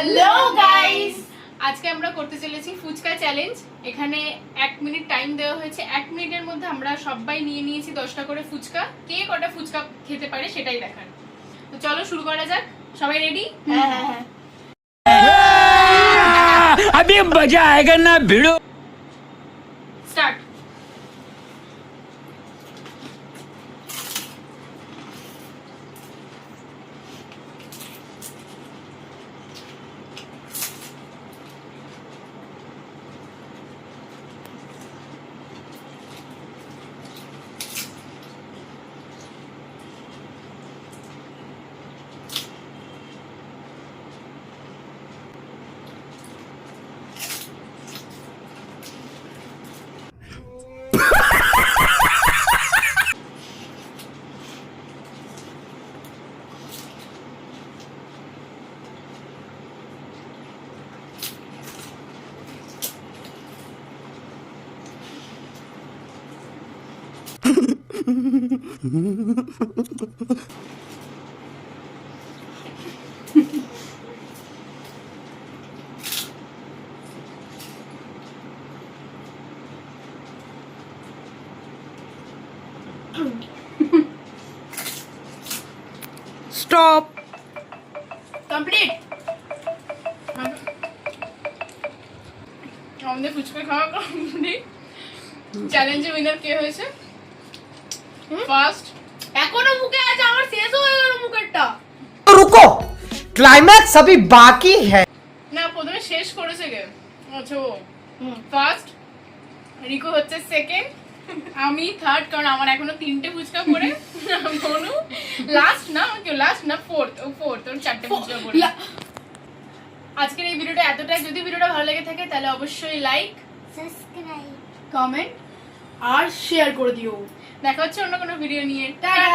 Hello guys, আজকে আমরা করতে চলেছি ফুচকা চ্যালেঞ্জ। এখানে 1 মিনিট টাইম দেওয়া হয়েছে। 1 মিনিটের মধ্যে আমরা সবাই নিয়ে নিয়েছি 10টা করে ফুচকা। কে কটা ফুচকা খেতে পারে সেটাই দেখার। তো চলো শুরু করা যাক। সবাই রেডি? হ্যাঁ। अभी मजा आएगा ना भिड़ो। স্টার্ট। স্টপ। কমপ্লিট। আমাদের ফুচকা খাওয়া কমপ্লিট। চ্যালেঞ্জের উইনার কে হয়েছে? ফার্স্ট। এখনো মুখে আছে, আমার শেষ হয়ে গেল মুখেরটা। रुको क्लाइमैक्स अभी बाकी है। না, প্রথমে শেষ করেছে কে? আচ্ছা, ও ফার্স্ট। রিকো হচ্ছে সেকেন্ড, আমি থার্ড, কারণ আমার এখনো 3টে ফুচকা পড়ে। মনু লাস্ট না, কেউ লাস্ট না, ফোর্থ। ও ফোর্থ, ওর 4টে ফুচকা পড়ে। আজকের এই ভিডিওটা এতটাই। যদি ভিডিওটা ভালো লেগে থাকে তাহলে অবশ্যই লাইক, সাবস্ক্রাইব, কমেন্ট আর শেয়ার করে দিও। দেখা হচ্ছে অন্য কোনো ভিডিও নিয়ে। টাটা।